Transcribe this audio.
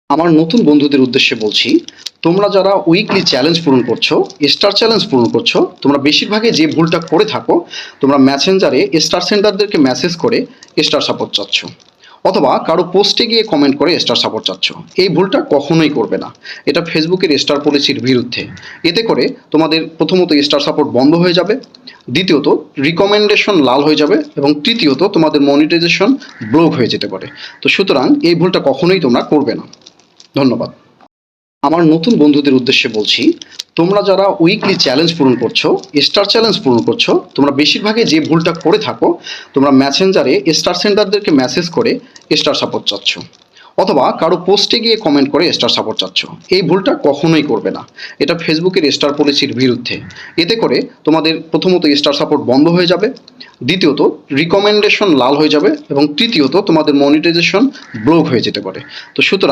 আমার নতুন বন্ধুদের উদ্দেশ্যে বলছি, তোমরা যারা উইকলি চ্যালেঞ্জ পূরণ করছো, স্টার চ্যালেঞ্জ পূরণ করছো, তোমরা বেশিরভাগই যে ভুলটা করে থাকো, তোমরা মেসেঞ্জারে স্টার সেন্টারদেরকে মেসেজ করে স্টার সাপোর্ট চাচ্ছ, অথবা কারো পোস্টে গিয়ে কমেন্ট করে স্টার সাপোর্ট চাচ্ছ। এই ভুলটা কখনোই করবে না। এটা ফেসবুকের স্টার পলিসির বিরুদ্ধে। এতে করে তোমাদের প্রথমত স্টার সাপোর্ট বন্ধ হয়ে যাবে, দ্বিতীয়ত রিকমেন্ডেশন লাল হয়ে যাবে, এবং তৃতীয়ত তোমাদের মনিটাইজেশন ব্লক হয়ে যেতে পারে। তো সুতরাং এই ভুলটা কখনোই তোমরা করবে না। ধন্যবাদ। আমার নতুন বন্ধুদের উদ্দেশ্যে বলছি, তোমরা যারা উইকলি চ্যালেঞ্জ পূরণ করছো, স্টার চ্যালেঞ্জ পূরণ করছো, তোমরা বেশিরভাগই যে ভুলটা করে থাকো, তোমরা মেসেঞ্জারে স্টার সেন্টারদেরকে মেসেজ করে স্টার সাপোর্ট চাচ্ছ, অথবা কারো পোস্টে গিয়ে কমেন্ট করে স্টার সাপোর্ট চাচ্ছ। এই ভুলটা কখনোই করবে না। এটা ফেসবুকের স্টার পলিসির বিরুদ্ধে। এতে করে তোমাদের প্রথমত স্টার সাপোর্ট বন্ধ হয়ে যাবে, দ্বিতীয়ত রিকমেন্ডেশন লাল হয়ে যাবে, এবং তৃতীয়ত তোমাদের মনিটাইজেশন ব্লক হয়ে যেতে পারে। তো সুতরাং